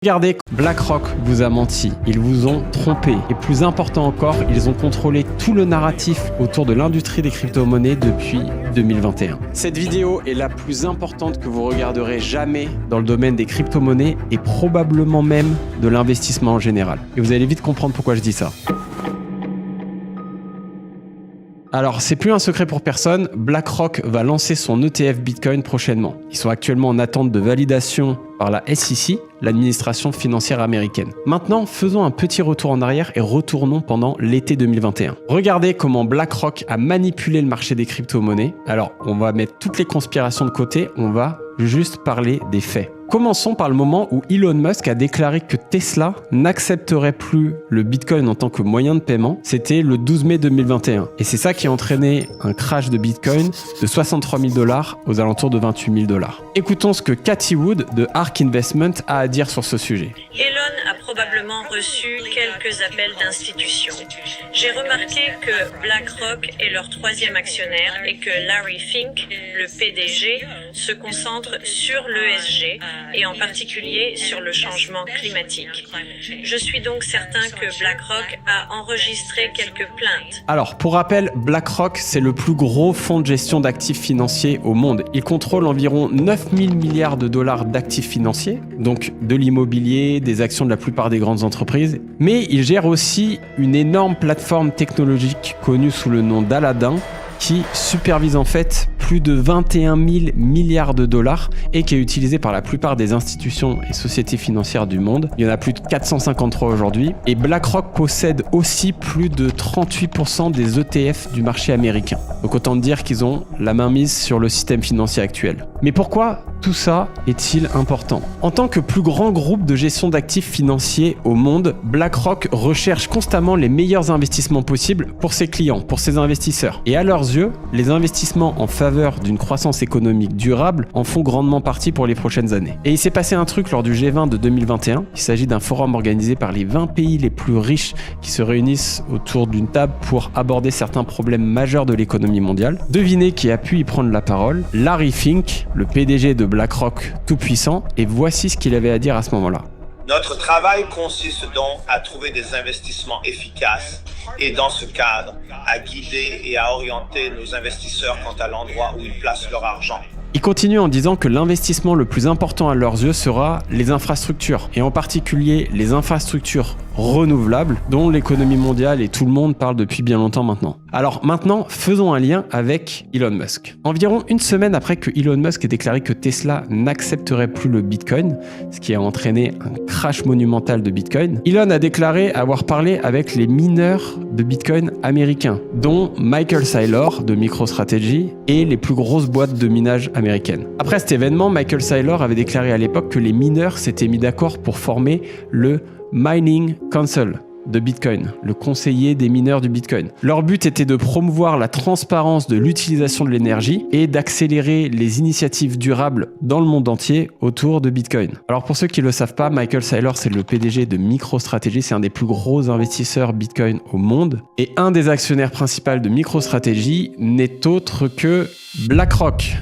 Regardez, BlackRock vous a menti, ils vous ont trompé. Et plus important encore, ils ont contrôlé tout le narratif autour de l'industrie des crypto-monnaies depuis 2021. Cette vidéo est la plus importante que vous regarderez jamais dans le domaine des crypto-monnaies et probablement même de l'investissement en général. Et vous allez vite comprendre pourquoi je dis ça. Alors, c'est plus un secret pour personne, BlackRock va lancer son ETF Bitcoin prochainement. Ils sont actuellement en attente de validation par la SEC, l'administration financière américaine. Maintenant, faisons un petit retour en arrière et retournons pendant l'été 2021. Regardez comment BlackRock a manipulé le marché des crypto-monnaies. Alors, on va mettre toutes les conspirations de côté, on va juste parler des faits. Commençons par le moment où Elon Musk a déclaré que Tesla n'accepterait plus le Bitcoin en tant que moyen de paiement. C'était le 12 mai 2021. Et c'est ça qui a entraîné un crash de Bitcoin de 63 000 $ aux alentours de 28 000 $. Écoutons ce que Cathie Wood de ARK Investment a à dire sur ce sujet. Elon a probablement reçu quelques appels d'institutions. J'ai remarqué que BlackRock est leur troisième actionnaire et que Larry Fink, le PDG, se concentre sur l'ESG et en particulier sur le changement climatique. Je suis donc certain que BlackRock a enregistré quelques plaintes. Alors, pour rappel, BlackRock, c'est le plus gros fonds de gestion d'actifs financiers au monde. Il contrôle environ 9 000 milliards de dollars d'actifs financiers, donc de l'immobilier, des actions de la plupart des grandes entreprises. Mais il gère aussi une énorme plateforme technologique connue sous le nom d'Aladdin, qui supervise en fait plus de 21 000 milliards de dollars et qui est utilisé par la plupart des institutions et sociétés financières du monde. Il y en a plus de 453 aujourd'hui. Et BlackRock possède aussi plus de 38% des ETF du marché américain. Donc autant dire qu'ils ont la main mise sur le système financier actuel. Mais pourquoi tout ça est-il important ? En tant que plus grand groupe de gestion d'actifs financiers au monde, BlackRock recherche constamment les meilleurs investissements possibles pour ses clients, pour ses investisseurs. Et à leurs yeux, les investissements en faveur d'une croissance économique durable en font grandement partie pour les prochaines années. Et il s'est passé un truc lors du G20 de 2021. Il s'agit d'un forum organisé par les 20 pays les plus riches qui se réunissent autour d'une table pour aborder certains problèmes majeurs de l'économie mondiale. Devinez qui a pu y prendre la parole ? Larry Fink, le PDG de BlackRock tout-puissant, et voici ce qu'il avait à dire à ce moment-là. Notre travail consiste donc à trouver des investissements efficaces et dans ce cadre, à guider et à orienter nos investisseurs quant à l'endroit où ils placent leur argent. Il continue en disant que l'investissement le plus important à leurs yeux sera les infrastructures, et en particulier les infrastructures renouvelables dont l'économie mondiale et tout le monde parlent depuis bien longtemps maintenant. Alors maintenant, faisons un lien avec Elon Musk. Environ une semaine après que Elon Musk ait déclaré que Tesla n'accepterait plus le Bitcoin, ce qui a entraîné un crash monumental de Bitcoin, Elon a déclaré avoir parlé avec les mineurs de Bitcoin américains, dont Michael Saylor de MicroStrategy et les plus grosses boîtes de minage américaines. Après cet événement, Michael Saylor avait déclaré à l'époque que les mineurs s'étaient mis d'accord pour former le Mining Council de Bitcoin, le conseiller des mineurs du Bitcoin. Leur but était de promouvoir la transparence de l'utilisation de l'énergie et d'accélérer les initiatives durables dans le monde entier autour de Bitcoin. Alors pour ceux qui ne le savent pas, Michael Saylor, c'est le PDG de MicroStrategy, c'est un des plus gros investisseurs Bitcoin au monde. Et un des actionnaires principaux de MicroStrategy n'est autre que BlackRock.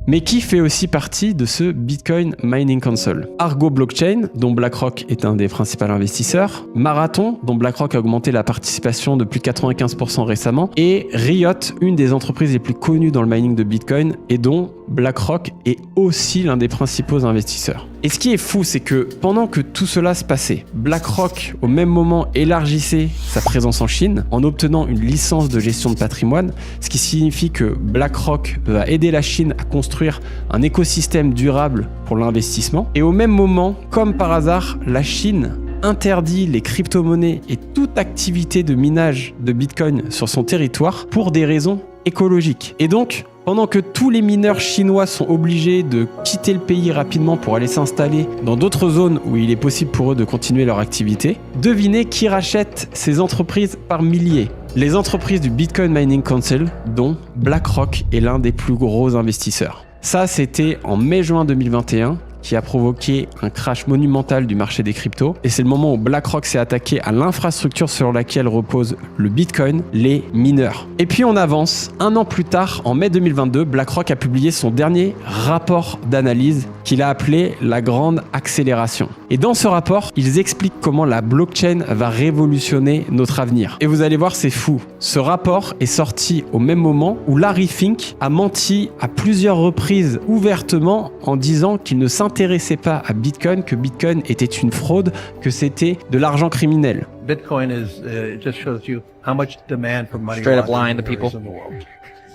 Mais qui fait aussi partie de ce Bitcoin Mining Council ? Argo Blockchain, dont BlackRock est un des principaux investisseurs, Marathon, dont BlackRock a augmenté la participation de plus de 95% récemment, et Riot, une des entreprises les plus connues dans le mining de Bitcoin et dont BlackRock est aussi l'un des principaux investisseurs. Et ce qui est fou, c'est que pendant que tout cela se passait, BlackRock, au même moment, élargissait sa présence en Chine en obtenant une licence de gestion de patrimoine, ce qui signifie que BlackRock va aider la Chine à construire un écosystème durable pour l'investissement. Et au même moment, comme par hasard, la Chine interdit les crypto-monnaies et toute activité de minage de Bitcoin sur son territoire pour des raisons écologiques. Et donc, pendant que tous les mineurs chinois sont obligés de quitter le pays rapidement pour aller s'installer dans d'autres zones où il est possible pour eux de continuer leur activité, devinez qui rachète ces entreprises par milliers ? Les entreprises du Bitcoin Mining Council, dont BlackRock est l'un des plus gros investisseurs. Ça, c'était en mai-juin 2021, qui a provoqué un crash monumental du marché des cryptos. Et c'est le moment où BlackRock s'est attaqué à l'infrastructure sur laquelle repose le Bitcoin, les mineurs. Et puis on avance. Un an plus tard, en mai 2022, BlackRock a publié son dernier rapport d'analyse qu'il a appelé la grande accélération. Et dans ce rapport, ils expliquent comment la blockchain va révolutionner notre avenir. Et vous allez voir, c'est fou. Ce rapport est sorti au même moment où Larry Fink a menti à plusieurs reprises ouvertement en disant qu'il ne s'intéressait pas à Bitcoin, que Bitcoin était une fraude, que c'était de l'argent criminel. Bitcoin is it just shows you how much demand for money Straight up lying laundering to there people. is in the world.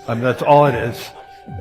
I mean, that's all it is.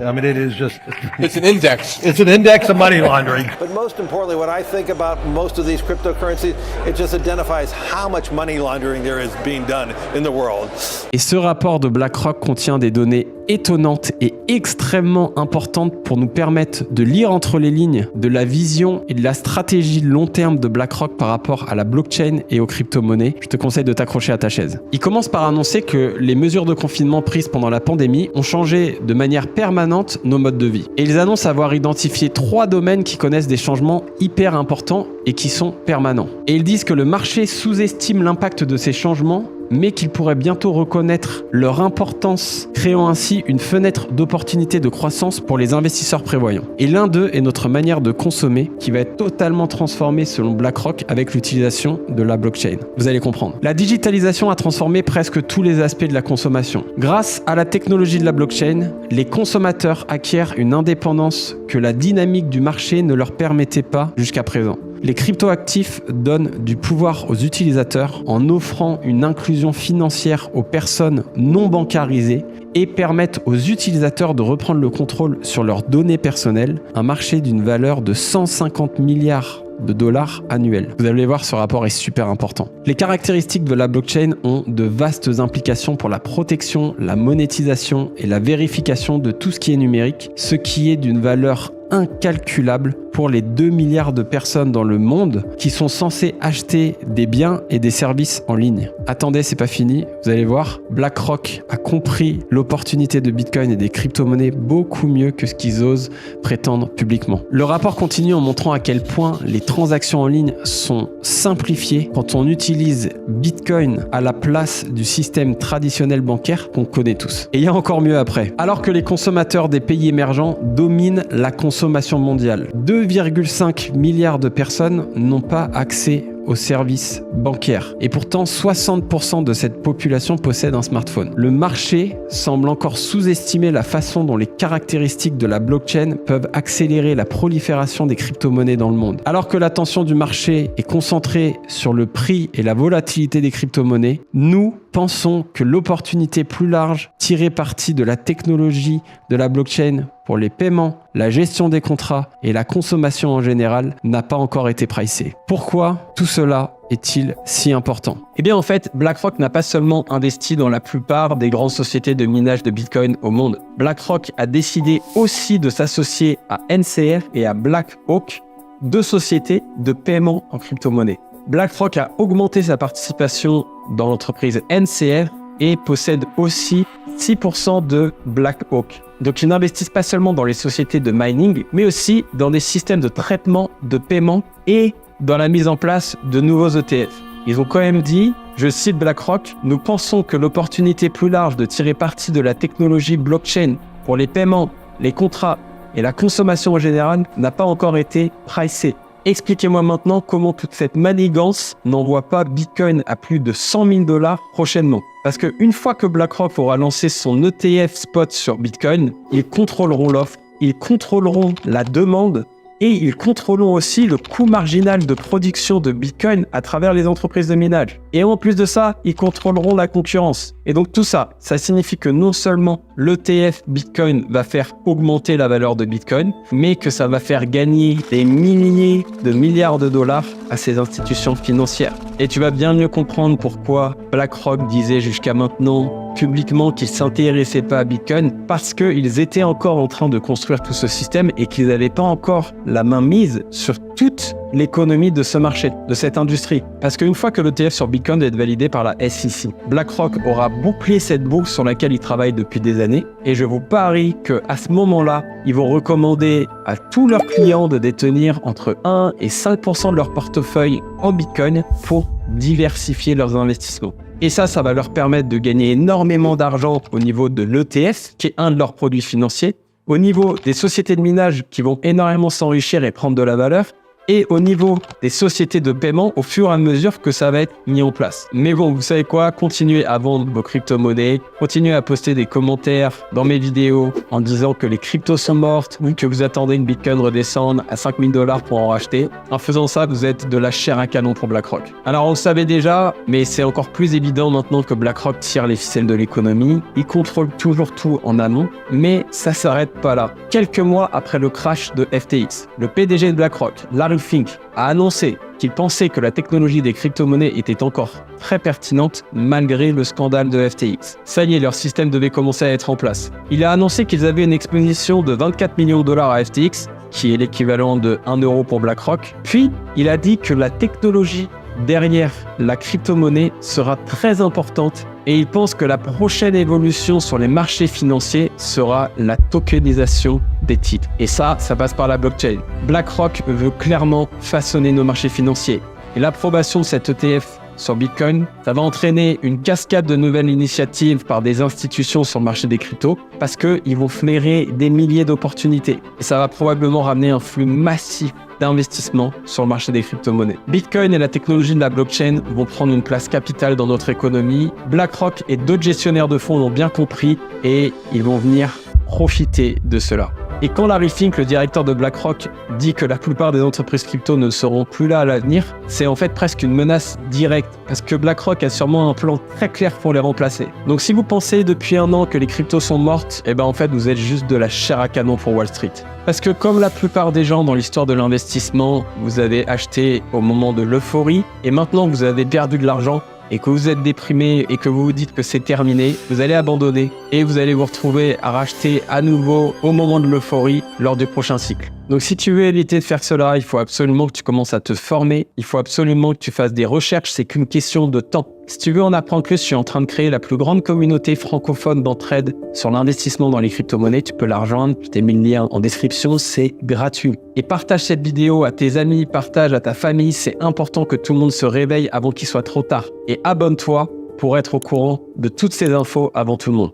I mean, it is just... It's an index. It's an index of money laundering. But most importantly, what I think about most of these cryptocurrencies, it just identifies how much money laundering there is being done in the world. Et ce rapport de BlackRock contient des données étonnantes et extrêmement importantes pour nous permettre de lire entre les lignes de la vision et de la stratégie long terme de BlackRock par rapport à la blockchain et aux crypto-monnaies. Je te conseille de t'accrocher à ta chaise. Il commence par annoncer que les mesures de confinement prises pendant la pandémie ont changé de manière permanente nos modes de vie. Et ils annoncent avoir identifié 3 domaines qui connaissent des changements hyper importants et qui sont permanents. Et ils disent que le marché sous-estime l'impact de ces changements, mais qu'ils pourraient bientôt reconnaître leur importance, créant ainsi une fenêtre d'opportunité de croissance pour les investisseurs prévoyants. Et l'un d'eux est notre manière de consommer, qui va être totalement transformée selon BlackRock avec l'utilisation de la blockchain. Vous allez comprendre. La digitalisation a transformé presque tous les aspects de la consommation. Grâce à la technologie de la blockchain, les consommateurs acquièrent une indépendance que la dynamique du marché ne leur permettait pas jusqu'à présent. Les cryptoactifs donnent du pouvoir aux utilisateurs en offrant une inclusion financière aux personnes non bancarisées et permettent aux utilisateurs de reprendre le contrôle sur leurs données personnelles, un marché d'une valeur de 150 milliards de dollars annuels. Vous allez voir, ce rapport est super important. Les caractéristiques de la blockchain ont de vastes implications pour la protection, la monétisation et la vérification de tout ce qui est numérique, ce qui est d'une valeur incalculable pour les 2 milliards de personnes dans le monde qui sont censées acheter des biens et des services en ligne. Attendez, c'est pas fini, vous allez voir, BlackRock a compris l'opportunité de Bitcoin et des crypto-monnaies beaucoup mieux que ce qu'ils osent prétendre publiquement. Le rapport continue en montrant à quel point les transactions en ligne sont simplifiées quand on utilise Bitcoin à la place du système traditionnel bancaire qu'on connaît tous. Et il y a encore mieux après. Alors que les consommateurs des pays émergents dominent la consommation mondiale, 2,5 milliards de personnes n'ont pas accès aux services bancaires. Et pourtant, 60% de cette population possède un smartphone. Le marché semble encore sous-estimer la façon dont les caractéristiques de la blockchain peuvent accélérer la prolifération des crypto-monnaies dans le monde. Alors que l'attention du marché est concentrée sur le prix et la volatilité des crypto-monnaies, nous pensons que l'opportunité plus large tirée parti de la technologie de la blockchain pour les paiements, la gestion des contrats et la consommation en général n'a pas encore été pricée. Pourquoi tout cela est-il si important ? Eh bien en fait, BlackRock n'a pas seulement investi dans la plupart des grandes sociétés de minage de Bitcoin au monde. BlackRock a décidé aussi de s'associer à NCF et à BlackHawk, 2 sociétés de paiement en crypto-monnaie. BlackRock a augmenté sa participation dans l'entreprise NCF et possède aussi 6% de BlackHawk. Donc ils n'investissent pas seulement dans les sociétés de mining, mais aussi dans des systèmes de traitement de paiement et dans la mise en place de nouveaux ETF. Ils ont quand même dit, je cite BlackRock, « Nous pensons que l'opportunité plus large de tirer parti de la technologie blockchain pour les paiements, les contrats et la consommation en général n'a pas encore été pricée. Expliquez-moi maintenant comment toute cette manigance n'envoie pas Bitcoin à plus de 100 000 $ prochainement. Parce qu'une fois que BlackRock aura lancé son ETF spot sur Bitcoin, ils contrôleront l'offre, ils contrôleront la demande et ils contrôleront aussi le coût marginal de production de Bitcoin à travers les entreprises de minage. Et en plus de ça, ils contrôleront la concurrence. Et donc tout ça, ça signifie que non seulement l'ETF Bitcoin va faire augmenter la valeur de Bitcoin, mais que ça va faire gagner des milliers de milliards de dollars à ces institutions financières. Et tu vas bien mieux comprendre pourquoi BlackRock disait jusqu'à maintenant publiquement qu'ils ne s'intéressaient pas à Bitcoin, parce qu'ils étaient encore en train de construire tout ce système et qu'ils n'avaient pas encore la main mise sur toute l'économie de ce marché, de cette industrie. Parce qu'une fois que l'ETF sur Bitcoin va être validé par la SEC, BlackRock aura bouclé cette boucle sur laquelle il travaille depuis des années. Et je vous parie qu'à ce moment-là, ils vont recommander à tous leurs clients de détenir entre 1 et 5% de leur portefeuille en Bitcoin pour diversifier leurs investissements. Et ça va leur permettre de gagner énormément d'argent au niveau de l'ETF, qui est un de leurs produits financiers, au niveau des sociétés de minage qui vont énormément s'enrichir et prendre de la valeur, et au niveau des sociétés de paiement au fur et à mesure que ça va être mis en place. Mais bon, vous savez quoi? Continuez à vendre vos crypto-monnaies, continuez à poster des commentaires dans mes vidéos en disant que les cryptos sont mortes ou que vous attendez une Bitcoin redescendre à 5 000 $ pour en racheter. En faisant ça, vous êtes de la chair à canon pour BlackRock. Alors on le savait déjà, mais c'est encore plus évident maintenant que BlackRock tire les ficelles de l'économie. Il contrôle toujours tout en amont, mais ça s'arrête pas là. Quelques mois après le crash de FTX, le PDG de BlackRock, Larry Fink, a annoncé qu'il pensait que la technologie des crypto-monnaies était encore très pertinente malgré le scandale de FTX. Ça y est, leur système devait commencer à être en place. Il a annoncé qu'ils avaient une exposition de 24 millions de $ à FTX, qui est l'équivalent de 1 € pour BlackRock. Puis, il a dit que la technologie derrière la crypto-monnaie sera très importante et il pense que la prochaine évolution sur les marchés financiers sera la tokenisation des titres. Et ça passe par la blockchain. BlackRock veut clairement façonner nos marchés financiers. Et l'approbation de cet ETF sur Bitcoin, ça va entraîner une cascade de nouvelles initiatives par des institutions sur le marché des cryptos parce qu'ils vont flairer des milliers d'opportunités. Et ça va probablement ramener un flux massif d'investissement sur le marché des crypto-monnaies. Bitcoin et la technologie de la blockchain vont prendre une place capitale dans notre économie. BlackRock et d'autres gestionnaires de fonds l'ont bien compris et ils vont venir profiter de cela. Et quand Larry Fink, le directeur de BlackRock, dit que la plupart des entreprises crypto ne seront plus là à l'avenir, c'est en fait presque une menace directe parce que BlackRock a sûrement un plan très clair pour les remplacer. Donc si vous pensez depuis un an que les cryptos sont mortes, eh ben en fait vous êtes juste de la chair à canon pour Wall Street. Parce que comme la plupart des gens dans l'histoire de l'investissement, vous avez acheté au moment de l'euphorie et maintenant vous avez perdu de l'argent et que vous êtes déprimé et que vous vous dites que c'est terminé, vous allez abandonner et vous allez vous retrouver à racheter à nouveau au moment de l'euphorie lors du prochain cycle. Donc si tu veux éviter de faire cela, il faut absolument que tu commences à te former, il faut absolument que tu fasses des recherches, c'est qu'une question de temps. Si tu veux en apprendre plus, je suis en train de créer la plus grande communauté francophone d'entraide sur l'investissement dans les crypto-monnaies. Tu peux la rejoindre, je t'ai mis le lien en description, c'est gratuit. Et partage cette vidéo à tes amis, partage à ta famille, c'est important que tout le monde se réveille avant qu'il soit trop tard. Et abonne-toi pour être au courant de toutes ces infos avant tout le monde.